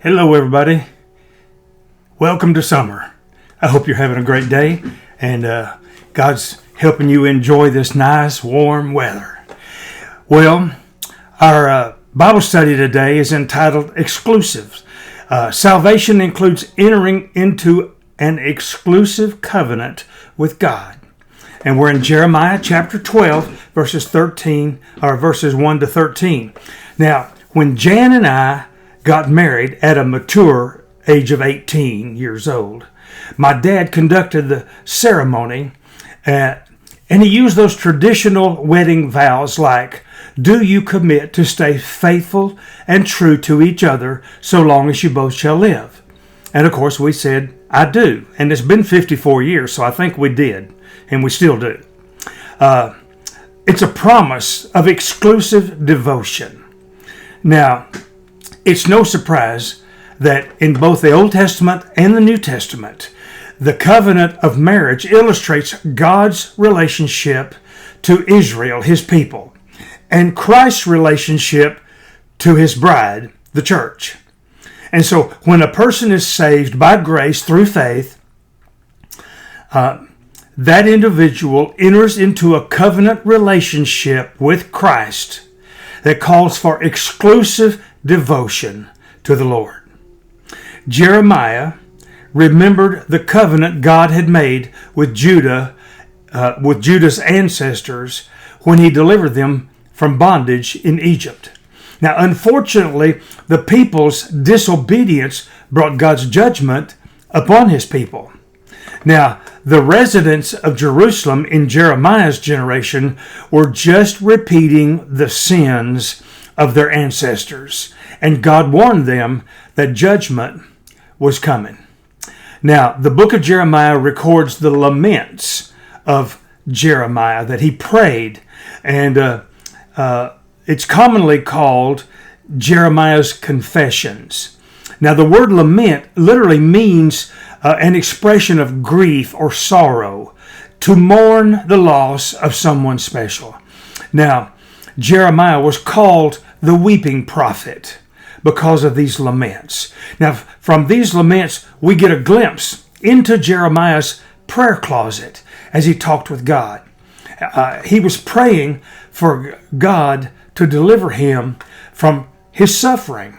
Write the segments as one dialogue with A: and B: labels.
A: Hello, everybody. Welcome to summer. I hope you're having a great day and God's helping you enjoy this nice, warm weather. Well, our Bible study today is entitled Exclusives. Salvation includes entering into an exclusive covenant with God. And we're in Jeremiah chapter 12, verses 1 to 13. Now, when Jan and I got married at a mature age of 18 years old, my dad conducted the ceremony and he used those traditional wedding vows like, "Do you commit to stay faithful and true to each other so long as you both shall live?" And of course we said, "I do." And it's been 54 years, so I think we did, and we still do. It's a promise of exclusive devotion. Now, it's no surprise that in both the Old Testament and the New Testament, the covenant of marriage illustrates God's relationship to Israel, his people, and Christ's relationship to his bride, the church. And so when a person is saved by grace through faith, that individual enters into a covenant relationship with Christ that calls for exclusive devotion to the Lord. Jeremiah remembered the covenant God had made with Judah, with Judah's ancestors when he delivered them from bondage in Egypt. Now, unfortunately, the people's disobedience brought God's judgment upon his people. Now, the residents of Jerusalem in Jeremiah's generation were just repeating the sins of their ancestors, and God warned them that judgment was coming. Now, the book of Jeremiah records the laments of Jeremiah that he prayed, and it's commonly called Jeremiah's Confessions. Now, the word lament literally means an expression of grief or sorrow, to mourn the loss of someone special. Now, Jeremiah was called the weeping prophet because of these laments. Now, from these laments, we get a glimpse into Jeremiah's prayer closet as he talked with God. He was praying for God to deliver him from his suffering.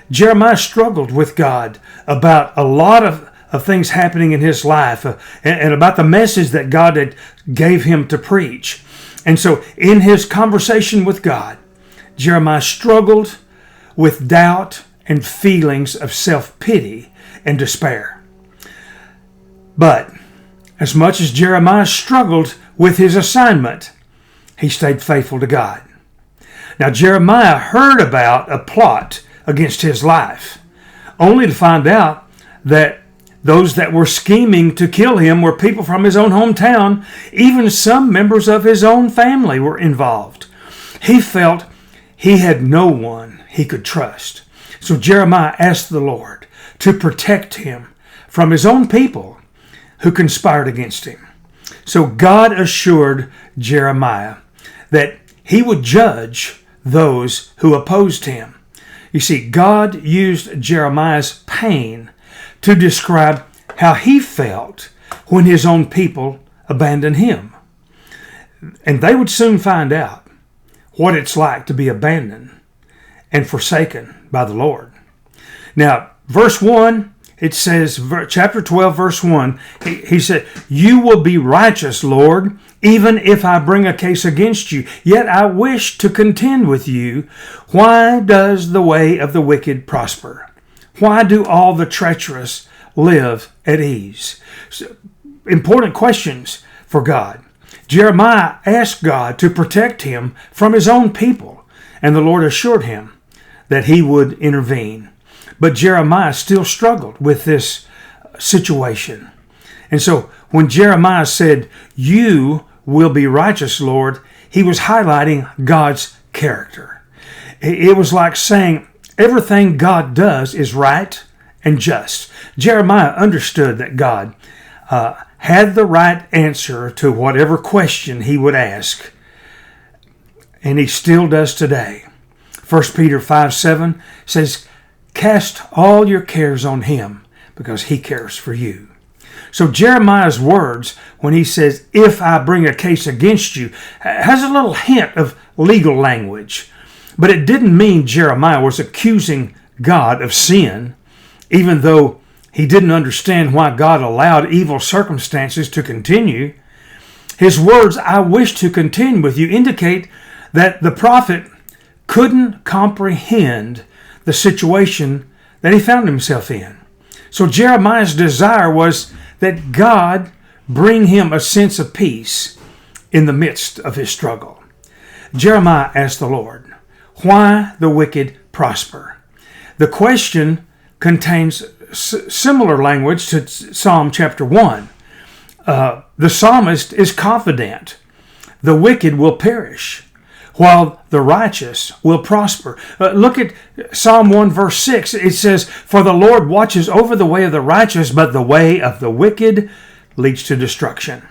A: Jeremiah struggled with God about a lot of things happening in his life and about the message that God had gave him to preach. And so in his conversation with God, Jeremiah struggled with doubt and feelings of self-pity and despair. But as much as Jeremiah struggled with his assignment, he stayed faithful to God. Now, Jeremiah heard about a plot against his life, only to find out that those that were scheming to kill him were people from his own hometown. Even some members of his own family were involved. He felt he had no one he could trust. So Jeremiah asked the Lord to protect him from his own people who conspired against him. So God assured Jeremiah that he would judge those who opposed him. You see, God used Jeremiah's pain to describe how he felt when his own people abandoned him. And they would soon find out what it's like to be abandoned and forsaken by the Lord. Now, verse 1, it says, chapter 12, verse 1, he said, "You will be righteous, Lord, even if I bring a case against you. Yet I wish to contend with you. Why does the way of the wicked prosper? Why do all the treacherous live at ease?" So, important questions for God. Jeremiah asked God to protect him from his own people, and the Lord assured him that he would intervene. But Jeremiah still struggled with this situation. And so when Jeremiah said, "You will be righteous, Lord," he was highlighting God's character. It was like saying everything God does is right and just. Jeremiah understood that God had the right answer to whatever question he would ask, and he still does today. 1 Peter 5:7 says, Cast all your cares on him because he cares for you. So Jeremiah's words, when he says, if I bring a case against you, has a little hint of legal language. But it didn't mean Jeremiah was accusing God of sin, even though he didn't understand why God allowed evil circumstances to continue. His words, I wish to contend with you, indicate that the prophet couldn't comprehend the situation that he found himself in. So Jeremiah's desire was that God bring him a sense of peace in the midst of his struggle. Jeremiah asked the Lord, why the wicked prosper? The question contains similar language to Psalm chapter 1. The psalmist is confident the wicked will perish, while the righteous will prosper. Look at Psalm 1 verse 6. It says, for the Lord watches over the way of the righteous, but the way of the wicked leads to destruction.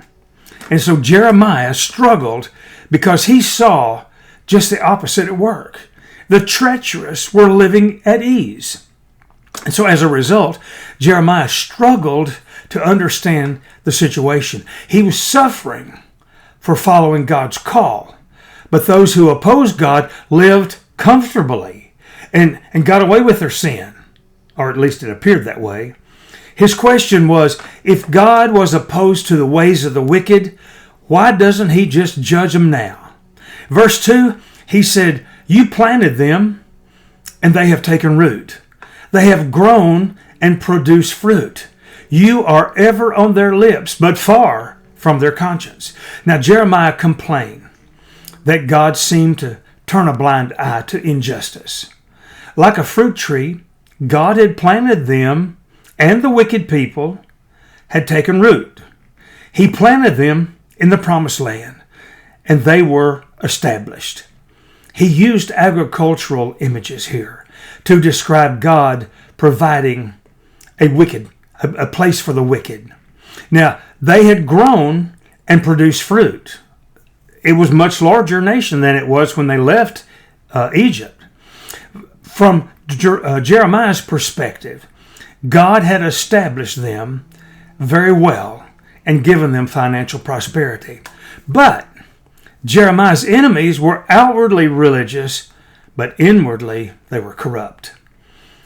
A: And so Jeremiah struggled because he saw just the opposite at work. The treacherous were living at ease. And so as a result, Jeremiah struggled to understand the situation. He was suffering for following God's call. But those who opposed God lived comfortably and got away with their sin, or at least it appeared that way. His question was, if God was opposed to the ways of the wicked, why doesn't he just judge them now? Verse 2, he said, you planted them, and they have taken root. They have grown and produced fruit. You are ever on their lips, but far from their conscience. Now Jeremiah complained that God seemed to turn a blind eye to injustice. Like a fruit tree, God had planted them, and the wicked people had taken root. He planted them in the promised land, and they were established. He used agricultural images here to describe God providing a place for the wicked. Now, they had grown and produced fruit. It was a much larger nation than it was when they left Egypt. From Jeremiah's perspective, God had established them very well and given them financial prosperity. But Jeremiah's enemies were outwardly religious, but inwardly they were corrupt.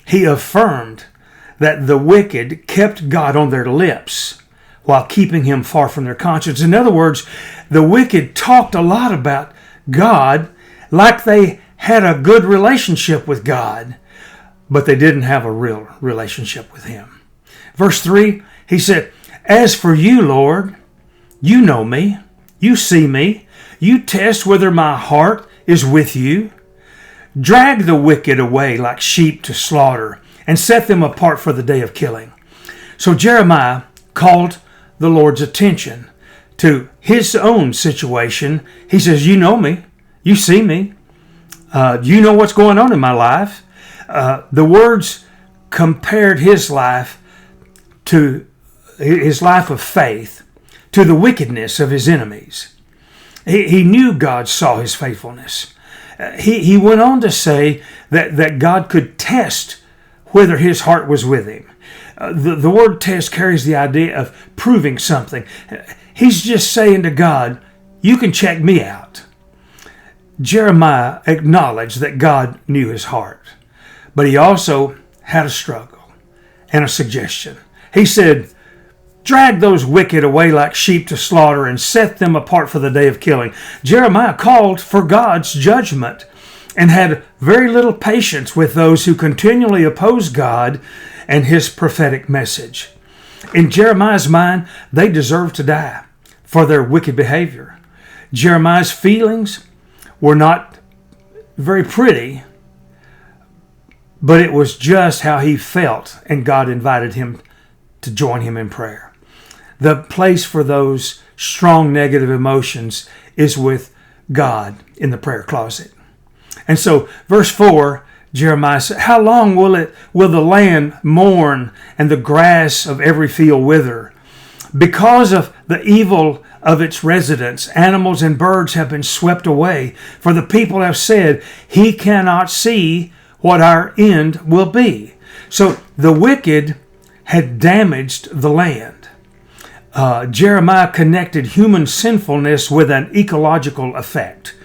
A: He affirmed that the wicked kept God on their lips while keeping him far from their conscience. In other words, the wicked talked a lot about God like they had a good relationship with God, but they didn't have a real relationship with him. Verse 3, he said, as for you, Lord, you know me, you see me, you test whether my heart is with you. Drag the wicked away like sheep to slaughter and set them apart for the day of killing. So Jeremiah called the Lord's attention to his own situation. He says, you know me, you see me, you know what's going on in my life. The words compared his life of faith to the wickedness of his enemies. He knew God saw his faithfulness. He went on to say that God could test whether his heart was with him. The word test carries the idea of proving something. He's just saying to God, you can check me out. Jeremiah acknowledged that God knew his heart, but he also had a struggle and a suggestion. He said, drag those wicked away like sheep to slaughter and set them apart for the day of killing. Jeremiah called for God's judgment and had very little patience with those who continually opposed God and his prophetic message. In Jeremiah's mind, they deserved to die for their wicked behavior. Jeremiah's feelings were not very pretty, but it was just how he felt, and God invited him to join him in prayer. The place for those strong negative emotions is with God in the prayer closet. And so, verse 4, Jeremiah said, how long will the land mourn and the grass of every field wither? Because of the evil of its residents, animals and birds have been swept away. For the people have said, he cannot see what our end will be. So the wicked had damaged the land. Jeremiah connected human sinfulness with an ecological effect.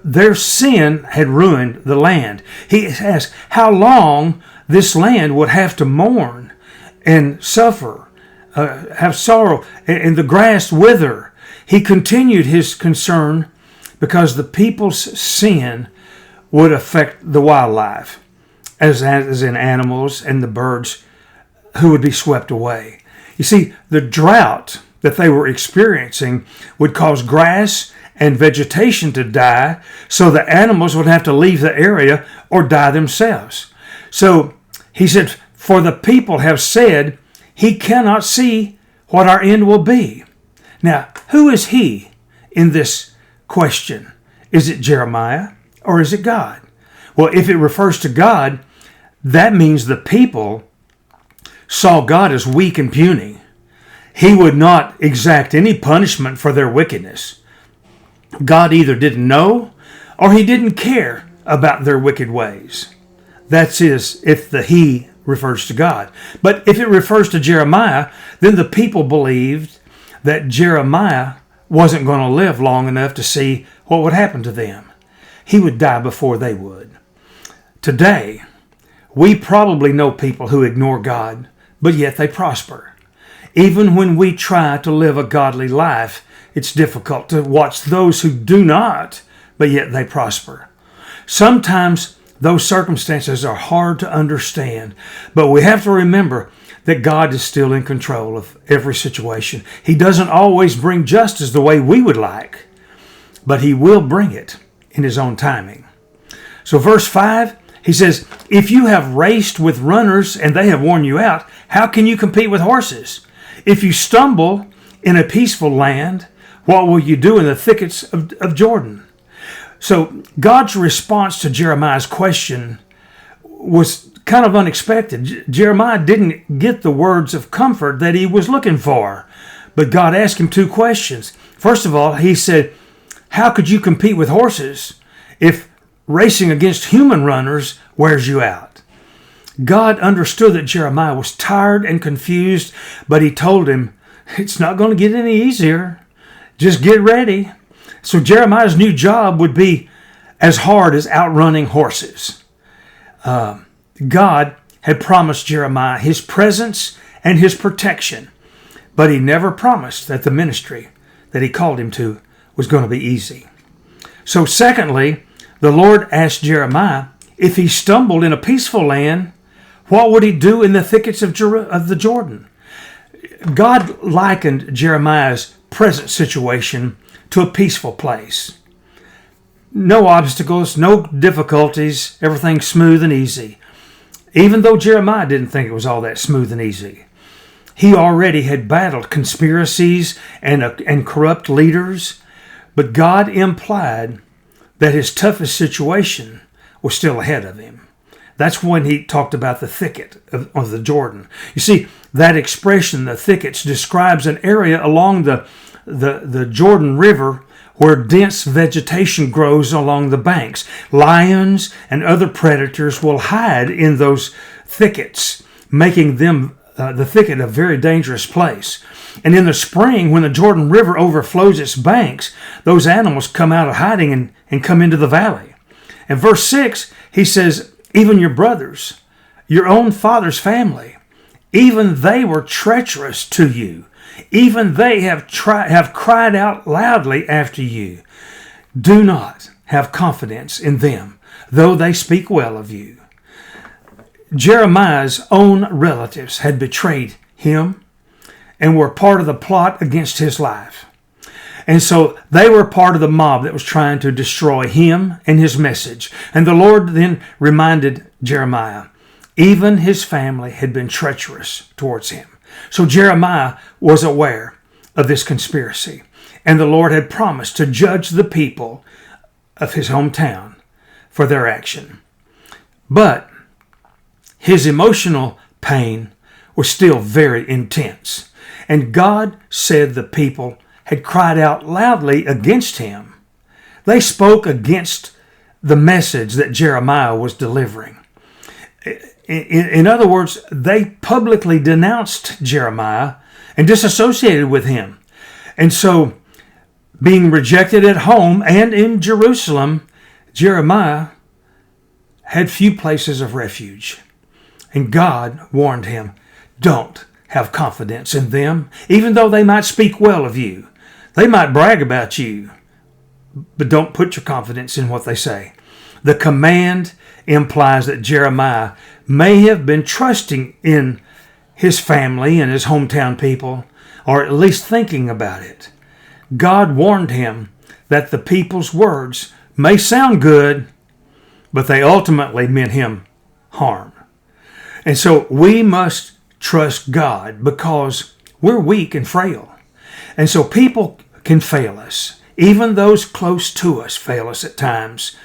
A: Their sin had ruined the land. He asked how long this land would have to mourn and suffer, have sorrow, and the grass wither. He continued his concern because the people's sin would affect the wildlife, as in animals and the birds who would be swept away. You see, the drought that they were experiencing would cause grass and vegetation to die, so the animals would have to leave the area or die themselves. So he said, for the people have said, he cannot see what our end will be. Now, who is he in this question? Is it Jeremiah or is it God? Well, if it refers to God, that means the people saw God as weak and puny. He would not exact any punishment for their wickedness. God either didn't know or he didn't care about their wicked ways. That's if the he refers to God. But if it refers to Jeremiah, then the people believed that Jeremiah wasn't going to live long enough to see what would happen to them. He would die before they would. Today, we probably know people who ignore God, but yet they prosper. Even when we try to live a godly life, it's difficult to watch those who do not, but yet they prosper. Sometimes those circumstances are hard to understand, but we have to remember that God is still in control of every situation. He doesn't always bring justice the way we would like, but he will bring it in his own timing. So verse 5, he says, if you have raced with runners and they have worn you out, how can you compete with horses? If you stumble in a peaceful land, what will you do in the thickets of Jordan? So God's response to Jeremiah's question was kind of unexpected. Jeremiah didn't get the words of comfort that he was looking for. But God asked him two questions. First of all, he said, how could you compete with horses if racing against human runners wears you out? God understood that Jeremiah was tired and confused, but he told him, it's not going to get any easier. Just get ready. So Jeremiah's new job would be as hard as outrunning horses. God had promised Jeremiah his presence and his protection, but he never promised that the ministry that he called him to was going to be easy. So secondly, the Lord asked Jeremiah, if he stumbled in a peaceful land, what would he do in the thickets of the Jordan? God likened Jeremiah's present situation to a peaceful place. No obstacles, no difficulties, everything smooth and easy. Even though Jeremiah didn't think it was all that smooth and easy. He already had battled conspiracies and corrupt leaders, but God implied that his toughest situation was still ahead of him. That's when he talked about the thicket of the Jordan. You see, that expression, the thickets, describes an area along the Jordan River where dense vegetation grows along the banks. Lions and other predators will hide in those thickets, making them the thicket a very dangerous place. And in the spring, when the Jordan River overflows its banks, those animals come out of hiding and come into the valley. In verse 6, he says, even your brothers, your own father's family, even they were treacherous to you. Even they have cried out loudly after you. Do not have confidence in them, though they speak well of you. Jeremiah's own relatives had betrayed him and were part of the plot against his life. And so they were part of the mob that was trying to destroy him and his message. And the Lord then reminded Jeremiah, even his family had been treacherous towards him. So Jeremiah was aware of this conspiracy. And the Lord had promised to judge the people of his hometown for their action. But his emotional pain was still very intense. And God said the people had cried out loudly against him. They spoke against the message that Jeremiah was delivering. In other words, they publicly denounced Jeremiah and disassociated with him. And so, being rejected at home and in Jerusalem, Jeremiah had few places of refuge. And God warned him, don't have confidence in them, even though they might speak well of you. They might brag about you, but don't put your confidence in what they say. The command implies that Jeremiah may have been trusting in his family and his hometown people, or at least thinking about it. God warned him that the people's words may sound good, but they ultimately meant him harm. And so we must trust God because we're weak and frail. And so people can fail us. Even those close to us fail us at times,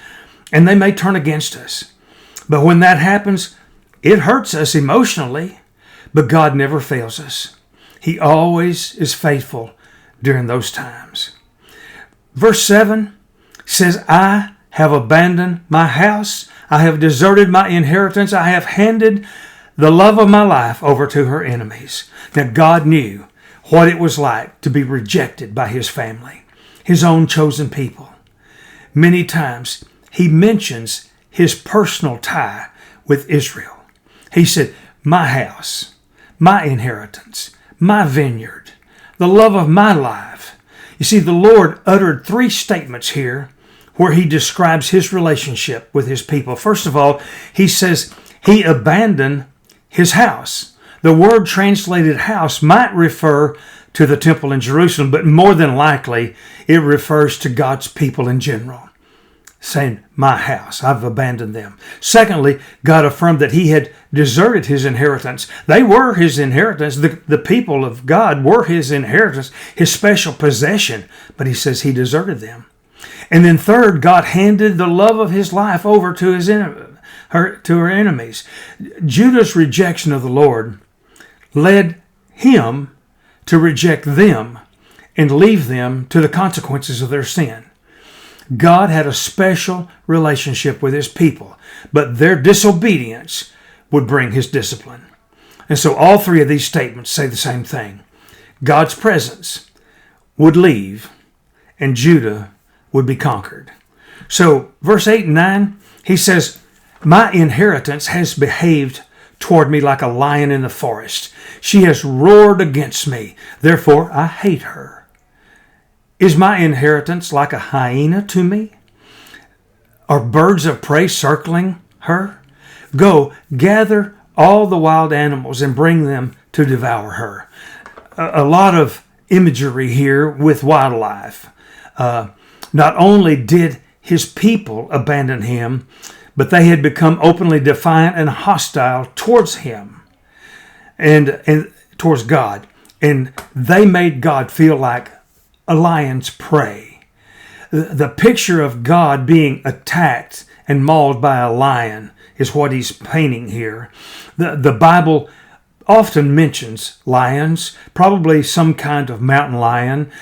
A: and they may turn against us. But when that happens, it hurts us emotionally, but God never fails us. He always is faithful during those times. Verse 7 says, I have abandoned my house. I have deserted my inheritance. I have handed the love of my life over to her enemies. Now God knew what it was like to be rejected by his family, his own chosen people. Many times he mentions his personal tie with Israel. He said, my house, my inheritance, my vineyard, the love of my life. You see, the Lord uttered 3 statements here where he describes his relationship with his people. First of all, he says he abandoned his house. The word translated house might refer to the temple in Jerusalem, but more than likely it refers to God's people in general, saying, my house, I've abandoned them. Secondly, God affirmed that he had deserted his inheritance. They were his inheritance. The people of God were his inheritance, his special possession, but he says he deserted them. And then third, God handed the love of his life over to her enemies. Judah's rejection of the Lord led him to reject them and leave them to the consequences of their sin. God had a special relationship with his people, but their disobedience would bring his discipline. And so all 3 of these statements say the same thing. God's presence would leave and Judah would be conquered. So verse 8 and 9, he says, my inheritance has behaved toward me like a lion in the forest. She has roared against me. Therefore, I hate her. Is my inheritance like a hyena to me? Are birds of prey circling her? Go, gather all the wild animals and bring them to devour her. A lot of imagery here with wildlife. Not only did his people abandon him, but they had become openly defiant and hostile towards him and towards God. And they made God feel like a lion's prey. The picture of God being attacked and mauled by a lion is what he's painting here. The Bible often mentions lions, probably some kind of mountain lion,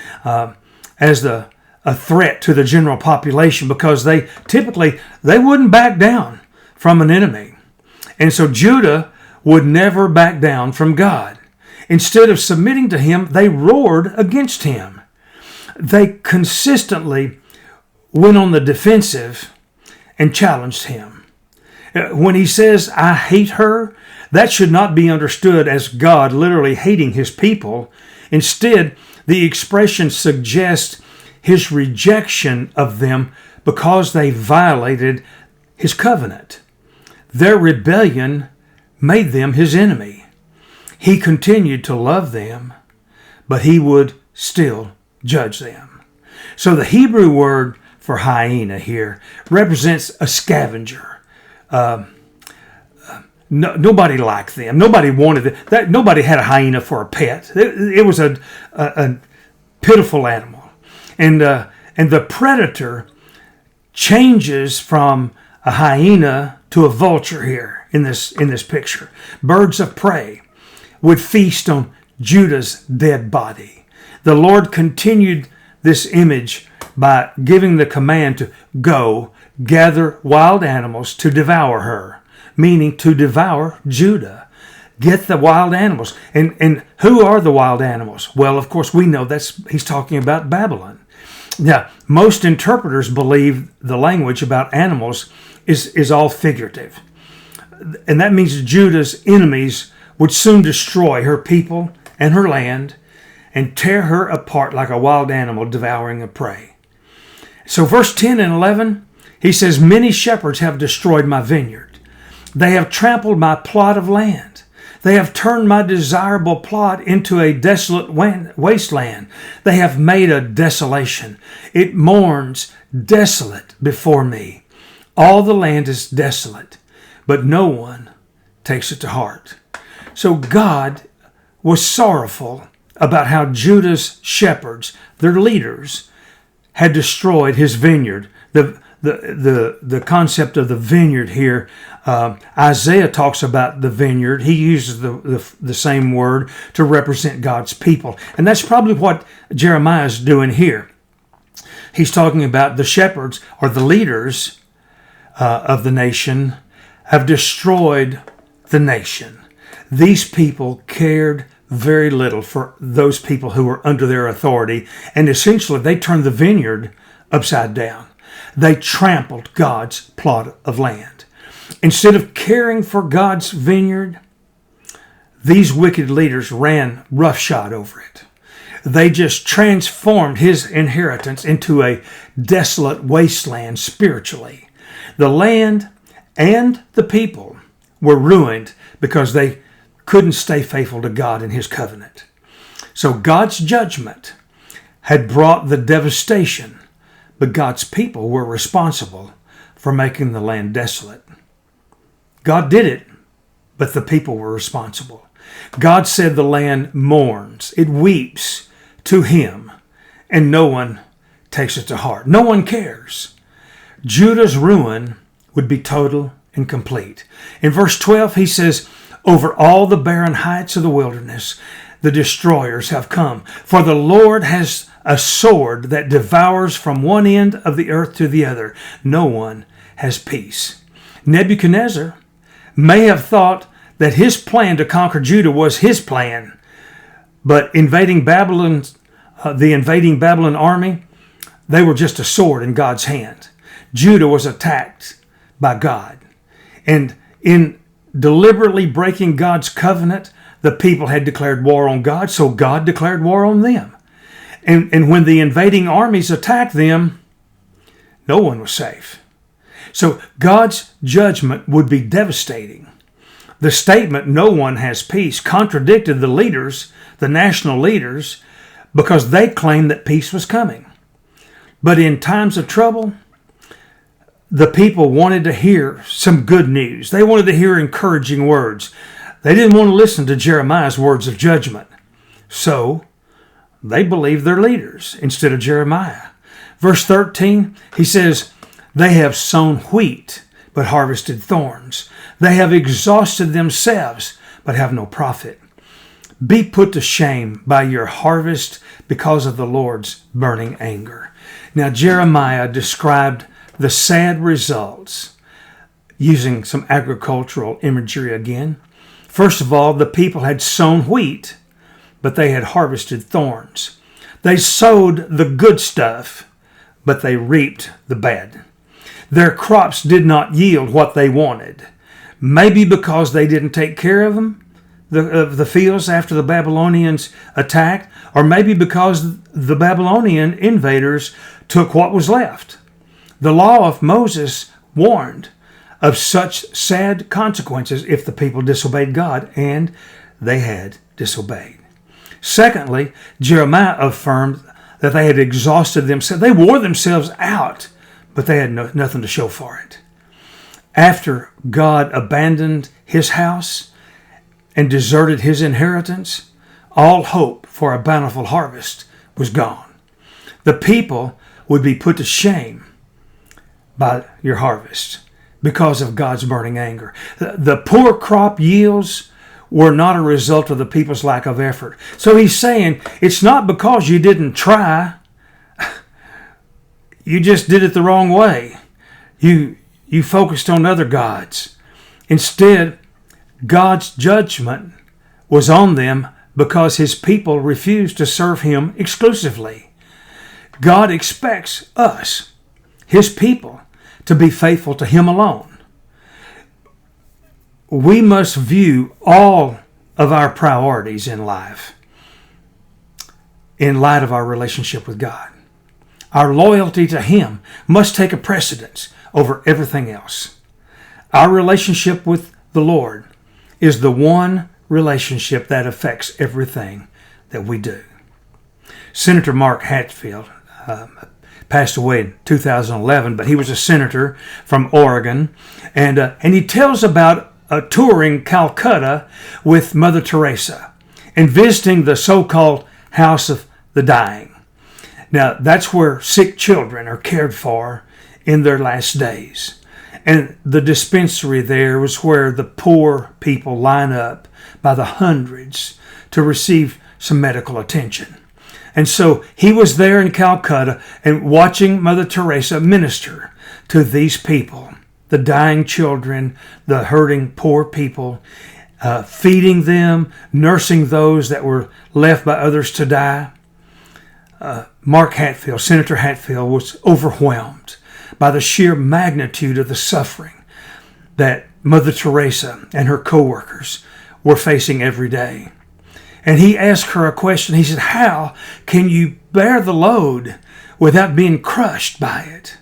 A: as a threat to the general population, because they wouldn't back down from an enemy. And so Judah would never back down from God. Instead of submitting to him, they roared against him. They consistently went on the defensive and challenged him. When he says, I hate her, that should not be understood as God literally hating his people. Instead, the expression suggests his rejection of them because they violated his covenant. Their rebellion made them his enemy. He continued to love them, but he would still judge them. So the Hebrew word for hyena here represents a scavenger. Nobody liked them. Nobody wanted it. Nobody had a hyena for a pet. It was a pitiful animal. And the predator changes from a hyena to a vulture here in this picture. Birds of prey would feast on Judah's dead body. The Lord continued this image by giving the command to go, gather wild animals to devour her, meaning to devour Judah. Get the wild animals. And who are the wild animals? Well, of course, we know he's talking about Babylon. Now, most interpreters believe the language about animals is all figurative. And that means Judah's enemies would soon destroy her people and her land and tear her apart like a wild animal devouring a prey. So verse 10 and 11, he says, many shepherds have destroyed my vineyard. They have trampled my plot of land. They have turned my desirable plot into a desolate wasteland. They have made a desolation. It mourns desolate before me. All the land is desolate, but no one takes it to heart. So God was sorrowful about how Judah's shepherds, their leaders, had destroyed his vineyard. The concept of the vineyard here, Isaiah talks about the vineyard. He uses the same word to represent God's people. And that's probably what Jeremiah is doing here. He's talking about the shepherds or the leaders of the nation have destroyed the nation. These people cared very little for those people who were under their authority, and essentially they turned the vineyard upside down. They trampled God's plot of land. Instead of caring for God's vineyard, these wicked leaders ran roughshod over it. They just transformed his inheritance into a desolate wasteland spiritually. The land and the people were ruined because they couldn't stay faithful to God and his covenant. So God's judgment had brought the devastation, but God's people were responsible for making the land desolate. God did it, but the people were responsible. God said the land mourns, it weeps to him, and no one takes it to heart. No one cares. Judah's ruin would be total and complete. In verse 12, he says, over all the barren heights of the wilderness, the destroyers have come. For the Lord has a sword that devours from one end of the earth to the other. No one has peace. Nebuchadnezzar may have thought that his plan to conquer Judah was his plan, but the invading Babylon army, they were just a sword in God's hand. Judah was attacked by God. And in deliberately breaking God's covenant, the people had declared war on God, so God declared war on them. And when the invading armies attacked them, no one was safe. So God's judgment would be devastating. The statement, no one has peace, contradicted the leaders, the national leaders, because they claimed that peace was coming. But in times of trouble, the people wanted to hear some good news. They wanted to hear encouraging words. They didn't want to listen to Jeremiah's words of judgment. So they believed their leaders instead of Jeremiah. Verse 13, he says, they have sown wheat, but harvested thorns. They have exhausted themselves, but have no profit. Be put to shame by your harvest because of the Lord's burning anger. Now Jeremiah described the sad results using some agricultural imagery again. First of all, the people had sown wheat, but they had harvested thorns. They sowed the good stuff, but they reaped the bad. Their crops did not yield what they wanted. Maybe because they didn't take care of them, the fields after the Babylonians attacked, or maybe because the Babylonian invaders took what was left. The law of Moses warned of such sad consequences if the people disobeyed God, and they had disobeyed. Secondly, Jeremiah affirmed that they had exhausted themselves. They wore themselves out, but they had nothing to show for it. After God abandoned his house and deserted his inheritance, all hope for a bountiful harvest was gone. The people would be put to shame by your harvest because of God's burning anger. The poor crop yields were not a result of the people's lack of effort. So he's saying it's not because you didn't try. You just did it the wrong way. You focused on other gods. Instead, God's judgment was on them because his people refused to serve him exclusively. God expects us, his people, to be faithful to him alone. We must view all of our priorities in life in light of our relationship with God. Our loyalty to him must take a precedence over everything else. Our relationship with the Lord is the one relationship that affects everything that we do. Senator Mark Hatfield passed away in 2011, but he was a senator from Oregon, and he tells about touring Calcutta with Mother Teresa and visiting the so-called House of the Dying. Now, that's where sick children are cared for in their last days. And the dispensary there was where the poor people line up by the hundreds to receive some medical attention. And so he was there in Calcutta and watching Mother Teresa minister to these people, the dying children, the hurting poor people, feeding them, nursing those that were left by others to die. Mark Hatfield, Senator Hatfield, was overwhelmed by the sheer magnitude of the suffering that Mother Teresa and her co-workers were facing every day. And he asked her a question. He said, "How can you bear the load without being crushed by it?"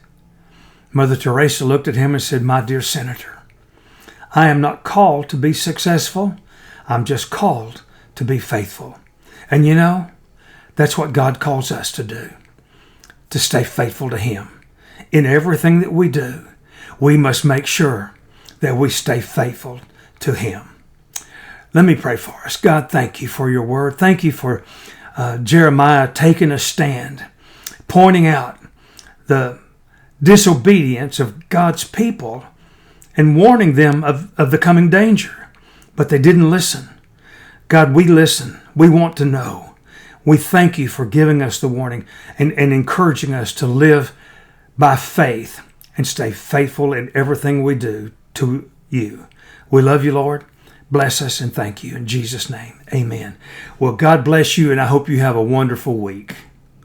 A: Mother Teresa looked at him and said, "My dear Senator, I am not called to be successful. I'm just called to be faithful." And you know, that's what God calls us to do, to stay faithful to him. In everything that we do, we must make sure that we stay faithful to him. Let me pray for us. God, thank you for your word. Thank you for Jeremiah taking a stand, pointing out the disobedience of God's people and warning them of the coming danger. But they didn't listen. God, we listen. We want to know. We thank you for giving us the warning and encouraging us to live by faith and stay faithful in everything we do to you. We love you, Lord. Bless us and thank you. In Jesus' name, amen. Well, God bless you, and I hope you have a wonderful week.